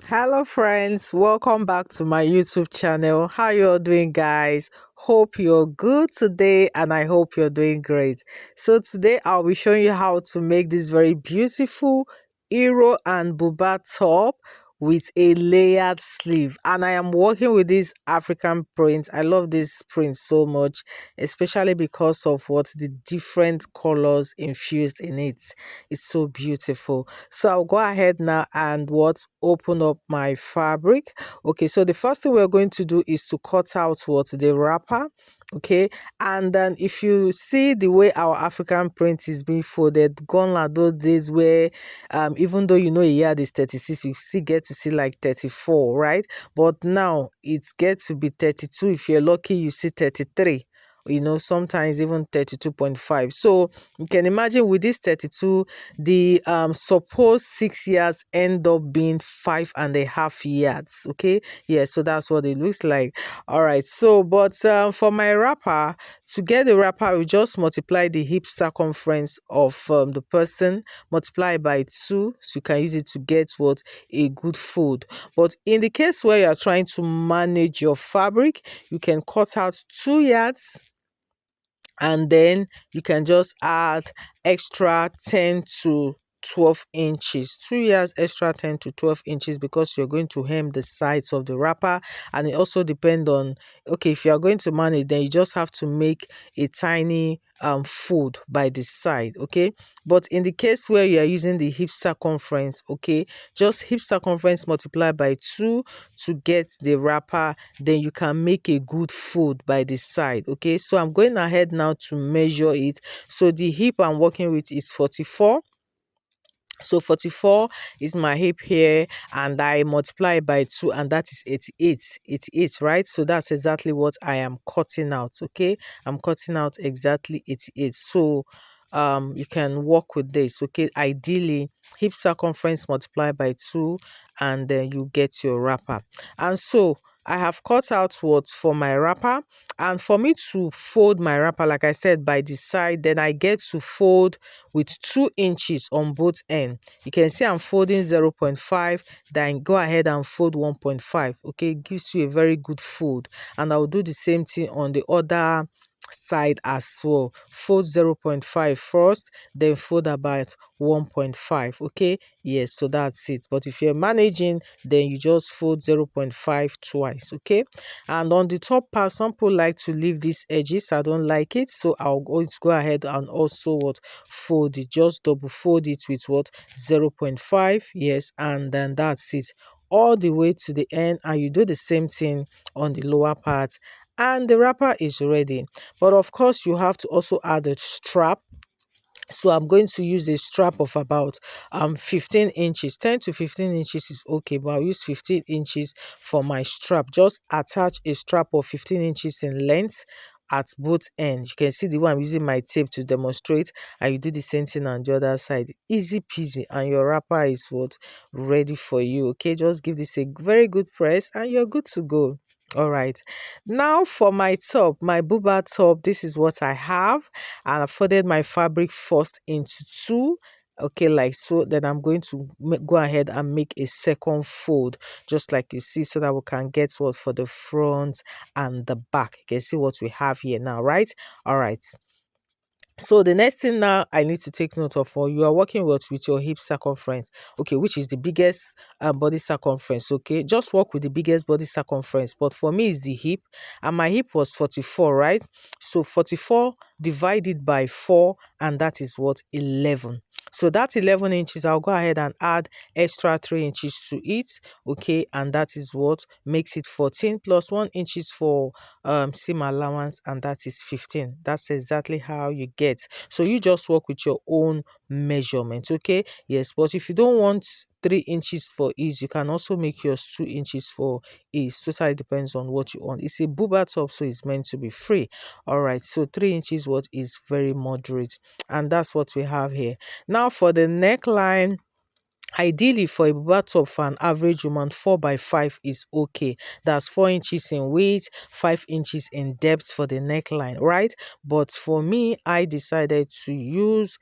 Hello friends, welcome back to my YouTube channel. How you all doing, guys? Hope you're good today and I hope you're doing great. So today I'll be showing you how to make this very beautiful Iro and Buba top with a layered sleeve, and I am working with this African print. I love this print so much, especially because of what the different colors infused in it. It's so beautiful. So I'll go ahead now and open up my fabric. Okay, so the first thing we're going to do is to cut out the wrapper. Okay, and then if you see the way our African print is being folded, gone are those days where even though a yard is 36, you still get to see like 34, right? But now it gets to be 32. If you're lucky, you see 33, sometimes even 32.5. So you can imagine with this 32, the supposed 6 yards end up being 5.5 yards. Okay, yeah, so that's what it looks like. All right, so but for my wrapper, to get the wrapper, we just multiply the hip circumference of the person, multiply by 2, so you can use it to get a good fold. But in the case where you are trying to manage your fabric, you can cut out 2 yards, and then you can just add extra 10 to 12 inches, 2 yards extra 10 to 12 inches, because you're going to hem the sides of the wrapper. And it also depends on, okay, if you are going to manage, then you just have to make a tiny fold by the side. Okay, but in the case where you are using the hip circumference, okay, just hip circumference multiplied by 2 to get the wrapper, then you can make a good fold by the side. Okay, so I'm going ahead now to measure it. So the hip I'm working with is 44. So 44 is my hip here, and I multiply by 2, and that is 88, right? So that's exactly what I am cutting out. Okay, I'm cutting out exactly 88. So you can work with this. Okay, ideally hip circumference multiplied by 2, and then you get your wrapper. And so I have cut out for my wrapper, and for me to fold my wrapper, like I said, by the side, then I get to fold with 2 inches on both ends. You can see I'm folding 0.5, then go ahead and fold 1.5. Okay, it gives you a very good fold. And I'll do the same thing on the other side as well. Fold 0.5 first, then fold about 1.5. Okay, yes, so that's it. But if you're managing, then you just fold 0.5 twice. Okay, and on the top part, some people like to leave these edges. I don't like it, so I'll go ahead and also fold it. Just double fold it with 0.5. Yes, and then that's it, all the way to the end. And you do the same thing on the lower part, and the wrapper is ready. But of course, you have to also add a strap. So I'm going to use a strap of about 15 inches. 10 to 15 inches is okay, but I'll use 15 inches for my strap. Just attach a strap of 15 inches in length at both ends. You can see the one I'm using my tape to demonstrate, and you do the same thing on the other side. Easy peasy, and your wrapper is ready for you. Okay, just give this a very good press and you're good to go. All right, now for my top, my Buba top, this is what I have. And I folded my fabric first into 2, okay, like so. Then I'm going to go ahead and make a second fold, just like you see, so that we can get for the front and the back. You can see what we have here now, right? All right, so the next thing now I need to take note of, you are working with your hip circumference, okay, which is the biggest body circumference. Okay, just work with the biggest body circumference. But for me, it's the hip, and my hip was 44, right? So 44 divided by 4, and that is 11. So that's 11 inches. I'll go ahead and add extra 3 inches to it. Okay, and that is what makes it 14 plus 1 inches for seam allowance, and that is 15. That's exactly how you get. So you just work with your own measurement. Okay, yes, but if you don't want 3 inches for ease, you can also make yours 2 inches for ease. Totally depends on what you want. It's a Buba top, so it's meant to be free. All right, so 3 inches is very moderate, and that's what we have here. Now for the neckline, ideally for a Buba top for an average woman, 4x5 is okay. That's 4 inches in width, 5 inches in depth for the neckline, right? But for me, I decided to use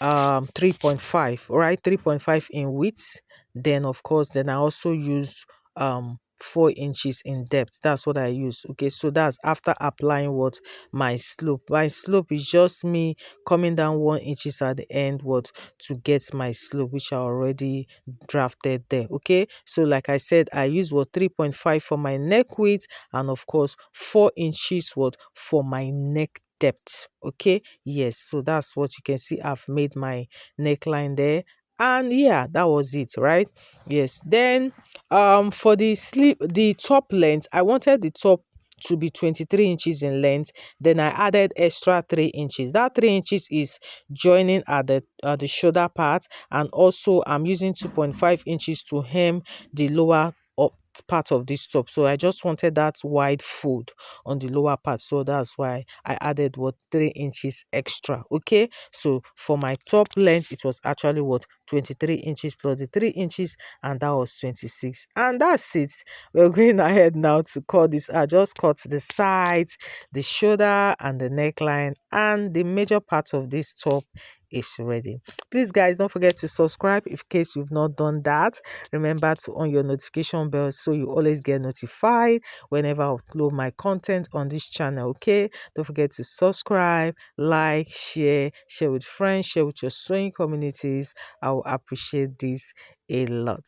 3.5, all right, 3.5 in width. Then of course, then I also use 4 inches in depth. That's what I use. Okay, so that's after applying what my slope. My slope is just me coming down 1 inches at the end what to get my slope, which I already drafted there. Okay, so like I said, I use what 3.5 for my neck width, and of course 4 inches what for my neck depth. Okay, yes, so that's what you can see. I've made my neckline there, and yeah, that was it, right? Yes, then for the sleeve, the top length, I wanted the top to be 23 inches in length. Then I added extra 3 inches. That 3 inches is joining at the shoulder part, and also I'm using 2.5 inches to hem the lower up part of this top. So I just wanted that wide fold on the lower part, so that's why I added what 3 inches extra. Okay, so for my top length, it was actually what 23 inches plus the 3 inches, and that was 26. And that's it. We're going ahead now to cut this. I just cut the sides, the shoulder, and the neckline, and the major part of this top is ready. Please guys, don't forget to subscribe in case you've not done that. Remember to on your notification bell so you always get notified whenever I upload my content on this channel. Okay, don't forget to subscribe, like, share with friends, share with your sewing communities. I will appreciate this a lot.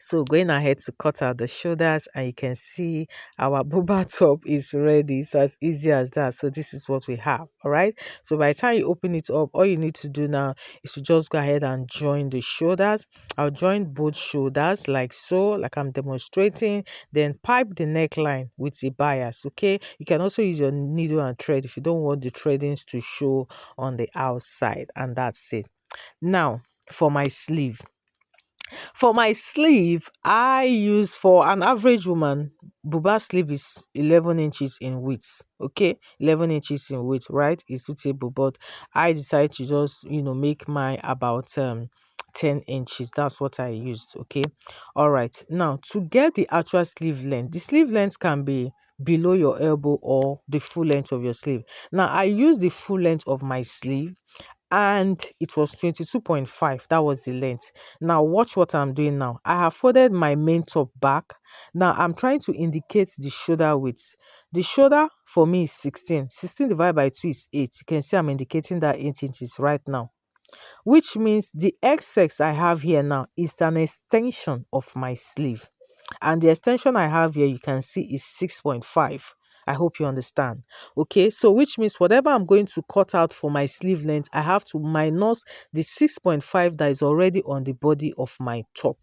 So going ahead to cut out the shoulders, and you can see our buba top is ready. So as easy as that. So this is what we have. All right, so by the time you open it up, all you need to do now is to just go ahead and join the shoulders. I'll join both shoulders like so, like I'm demonstrating, then pipe the neckline with a bias. Okay, you can also use your needle and thread if you don't want the threadings to show on the outside, and that's it. Now for my sleeve. For my sleeve, I use, for an average woman, Buba sleeve is 11 inches in width. Okay, 11 inches in width, right? It's suitable, but I decided to just, make mine about 10 inches. That's what I used. Okay, all right. Now, to get the actual sleeve length, the sleeve length can be below your elbow or the full length of your sleeve. Now, I use the full length of my sleeve, and it was 22.5. That was the length. Now watch what I'm doing now. I have folded my main top back. Now I'm trying to indicate the shoulder width. The shoulder for me is 16. 16 divided by 2 is 8. You can see I'm indicating that 8 inches right now, which means the XX I have here now is an extension of my sleeve. And the extension I have here, you can see, is 6.5. I hope you understand. Okay, so which means whatever I'm going to cut out for my sleeve length, I have to minus the 6.5 that is already on the body of my top.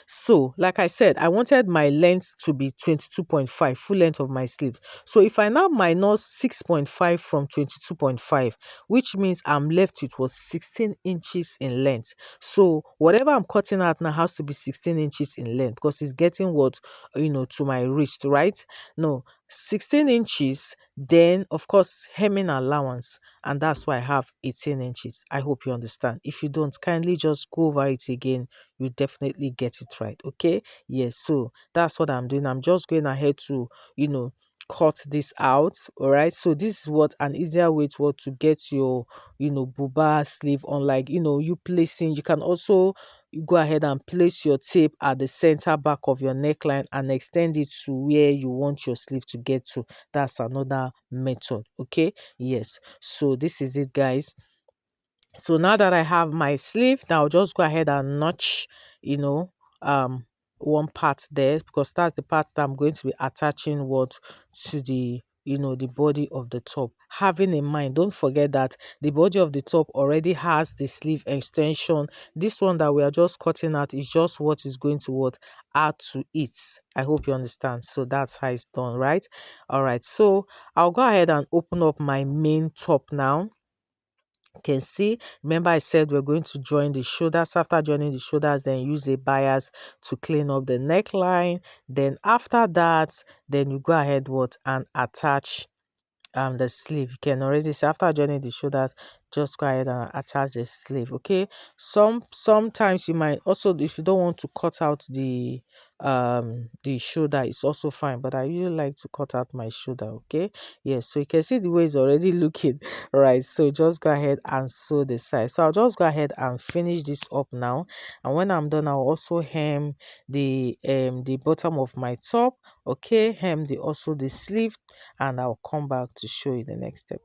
So, like I said, I wanted my length to be 22.5, full length of my sleeve. So, if I now minus 6.5 from 22.5, which means I'm left with was 16 inches in length. So, whatever I'm cutting out now has to be 16 inches in length, because it's getting what, to my wrist, right? No, 16 inches, then of course hemming allowance, and that's why I have 18 inches. I hope you understand. If you don't, kindly just go over it again. You definitely get it right. Okay, yes, so that's what I'm doing. I'm just going ahead to cut this out. All right, so this is what an easier way to get your buba sleeve on. Like, you placing, you can also go ahead and place your tape at the center back of your neckline and extend it to where you want your sleeve to get to. That's another method. Okay, yes, so this is it, guys. So now that I have my sleeve, now I'll just go ahead and notch, one part there, because that's the part that I'm going to be attaching what to the the body of the top. Having in mind, don't forget that the body of the top already has the sleeve extension. This one that we are just cutting out is just what is going to what add to it. I hope you understand. So that's how it's done, right? All right, so I'll go ahead and open up my main top now. Can see, remember I said we're going to join the shoulders. After joining the shoulders, then use a bias to clean up the neckline. Then after that, then you go ahead and attach the sleeve. You can already see, after joining the shoulders, just go ahead and attach the sleeve. Okay, sometimes you might also, if you don't want to cut out the the shoulder is also fine, but I really like to cut out my shoulder. Okay, yes, so you can see the way it's already looking, right? So just go ahead and sew the side. So I'll just go ahead and finish this up now, and when I'm done, I'll also hem the bottom of my top. Okay, hem also the sleeve, and I'll come back to show you the next step.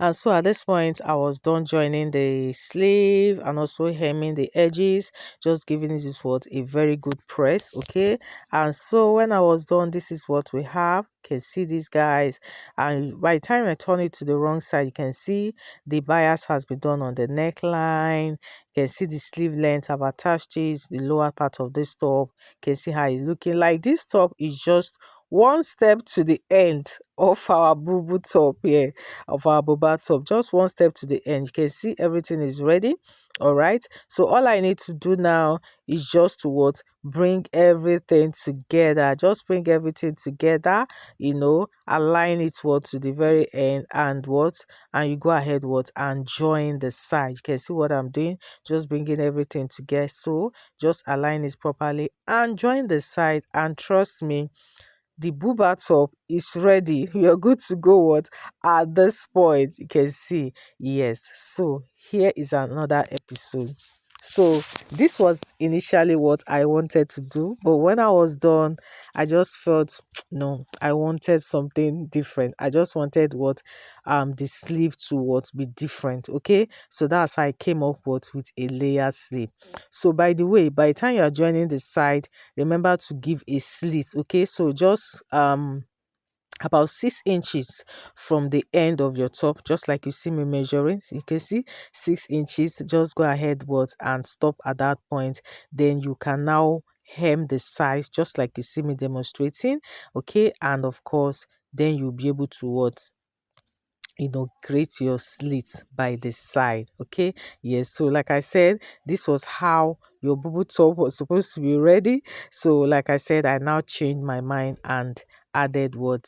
And so at this point, I was done joining the sleeve and also hemming the edges, just giving it what a very good press. Okay, and so when I was done, this is what we have. You can see these guys, and by the time I turn it to the wrong side, you can see the bias has been done on the neckline. You can see the sleeve length. I've attached it, the lower part of this top. You can see how it's looking like. This top is just one step to the end of our boo top here, of our boba top, just one step to the end. You can see everything is ready. All right, so all I need to do now is just to what, bring everything together, just bring everything together, you know, align it what to the very end, and what, and you go ahead what, and join the side. You can see what I'm doing, just bringing everything together. So just align it properly and join the side, and trust me, the buba top is ready. You're good to go what, at this point. You can see, yes. So here is another episode. So this was initially what I wanted to do, but when I was done, I just felt no, I wanted something different. I just wanted what, the sleeve to what, be different. Okay, so that's how I came up with a layered sleeve. So by the way, by the time you are joining the side, remember to give a slit. Okay, so just about 6 inches from the end of your top, just like you see me measuring. So you can see 6 inches. Just go ahead and stop at that point. Then you can now hem the sides just like you see me demonstrating. Okay, and of course then you'll be able to what, create your slit by the side. Okay, yes, so like I said, this was how your bubble top was supposed to be ready. So like I said, I now changed my mind and added what,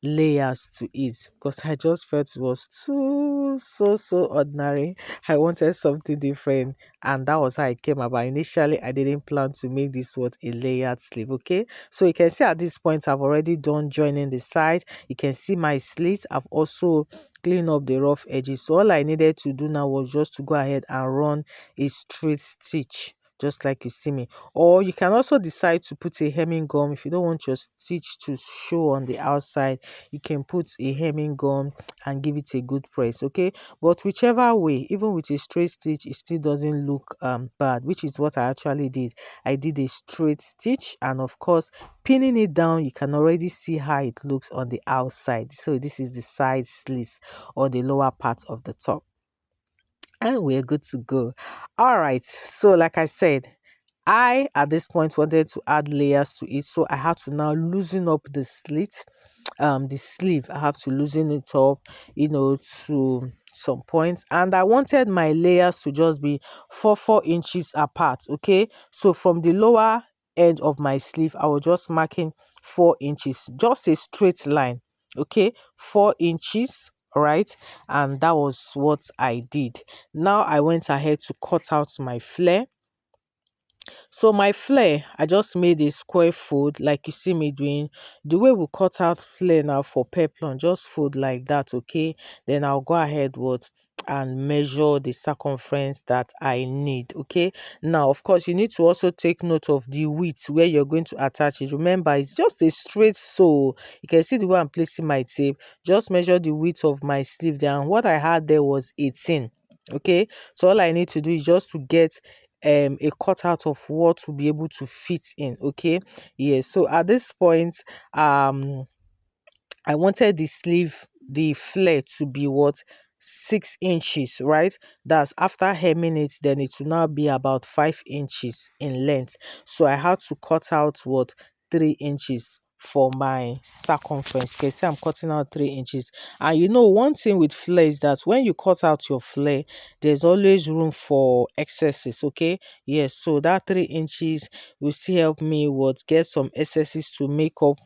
layers to it, because I just felt it was too so ordinary. I wanted something different, and that was how it came about. Initially I didn't plan to make this what, a layered sleeve. Okay, so you can see at this point I've already done joining the side. You can see my slit. I've also clean up the rough edges. So all I needed to do now was just to go ahead and run a straight stitch, just like you see me. Or you can also decide to put a hemming gum. If you don't want your stitch to show on the outside, you can put a hemming gum and give it a good press. Okay, but whichever way, even with a straight stitch, it still doesn't look bad, which is what I actually did. I did a straight stitch, and of course pinning it down, you can already see how it looks on the outside. So this is the side slits, or the lower part of the top, and we're good to go. All right, so like I said, I at this point wanted to add layers to it, so I had to now loosen up the slit, the sleeve. I have to loosen it up, to some points, and I wanted my layers to just be 4 inches apart. Okay, so from the lower edge of my sleeve, I was just marking 4 inches, just a straight line. Okay, 4 inches. All right, and that was what I did. Now I went ahead to cut out my flare. So my flare, I just made a square fold like you see me doing. The way we cut out flare now for peplum, just fold like that. Okay, then I'll go ahead and measure the circumference that I need. Okay, now of course you need to also take note of the width where you're going to attach it. Remember, it's just a straight sew. You can see the way I'm placing my tape. Just measure the width of my sleeve there, and what I had there was 18. Okay, so all I need to do is just to get a cutout of what to be able to fit in. Okay, yes, so at this point I wanted the sleeve, the flare to be what, 6 inches, right? That's after hemming it, then it will now be about 5 inches in length. So I had to cut out what, 3 inches for my circumference. Okay, see I'm cutting out 3 inches. And one thing with flare is that when you cut out your flare, there's always room for excesses. Okay, yes, so that 3 inches will still help me get some excesses to make up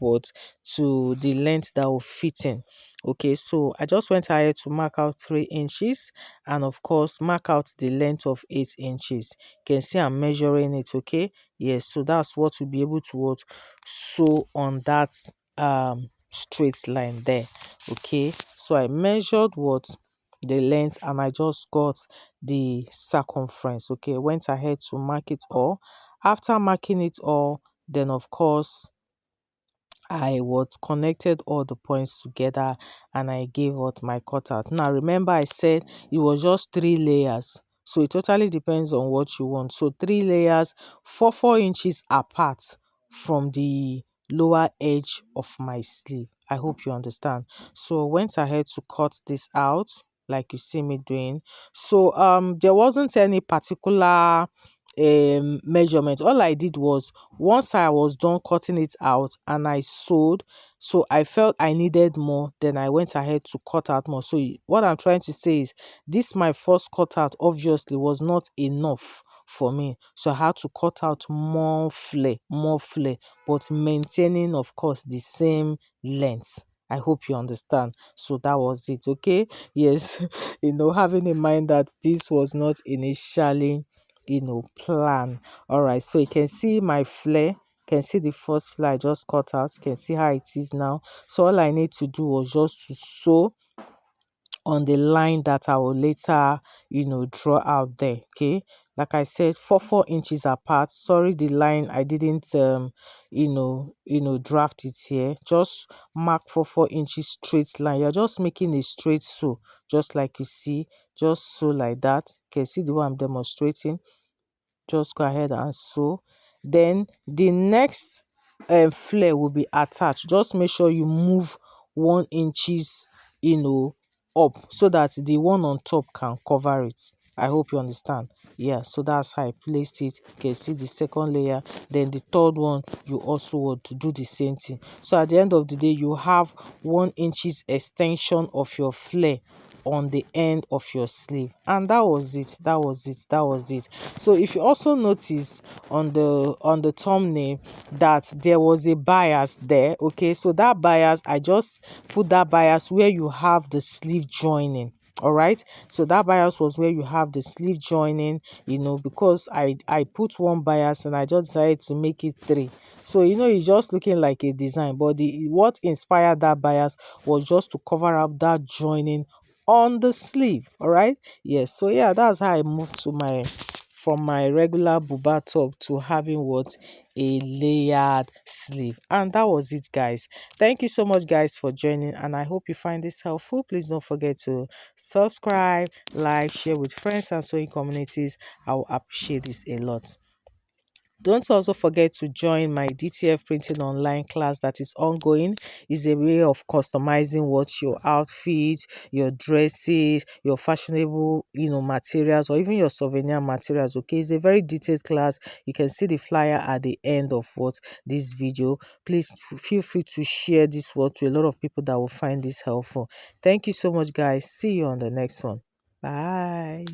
to the length that will fit in. Okay, so I just went ahead to mark out 3 inches, and of course mark out the length of 8 inches. You can see I'm measuring it. Okay, yes, so that's what we'll be able to what sew on that straight line there. Okay, so I measured what the length, and I just got the circumference. Okay, went ahead to mark it all. After marking it all, then of course I was connected all the points together, and I gave out my cutout. Now remember I said it was just 3 layers, so it totally depends on what you want. So 3 layers, 4 inches apart from the lower edge of my sleeve. I hope you understand. So I went ahead to cut this out like you see me doing. So there wasn't any particular measurement. All I did was, once I was done cutting it out and I sewed, so I felt I needed more, then I went ahead to cut out more. So what I'm trying to say is, this my first cutout obviously was not enough for me, so I had to cut out more flare, but maintaining of course the same length. I hope you understand. So that was it. Okay, yes. Having in mind that this was not initially plan. All right, so you can see my flare. You can see the first flare I just cut out. You can see how it is now. So all I need to do was just to sew on the line that I will later draw out there. Okay, like I said, 4 inches apart. Sorry, the line I didn't draft it here. Just mark 4 inches straight line. You're just making a straight sew, just like you see. Just sew like that. You can see the one I'm demonstrating. Just go ahead and sew. Then the next flare will be attached. Just make sure you move 1 inches up, so that the one on top can cover it. I hope you understand. Yeah, so that's how I placed it. You can see the second layer, then the third one you also want to do the same thing. So at the end of the day, you have 1 inches extension of your flare on the end of your sleeve, and that was it. So if you also notice on the thumbnail that there was a bias there. Okay, so that bias, I just put that bias where you have the sleeve joining. All right, so that bias was where you have the sleeve joining, because I put one bias and I just decided to make it 3. So it's just looking like a design, but what inspired that bias was just to cover up that joining on the sleeve. All right, yes. So yeah, that's how I moved from my regular buba top to having what, a layered sleeve. And that was it, guys. Thank you so much, guys, for joining, and I hope you find this helpful. Please don't forget to subscribe, like, share with friends and sewing communities. I will appreciate this a lot. Don't also forget to join my DTF printing online class that is ongoing. It's a way of customizing what your outfit, your dresses, your fashionable, materials, or even your souvenir materials. Okay, it's a very detailed class. You can see the flyer at the end of this video. Please feel free to share this word to a lot of people that will find this helpful. Thank you so much, guys. See you on the next one. Bye.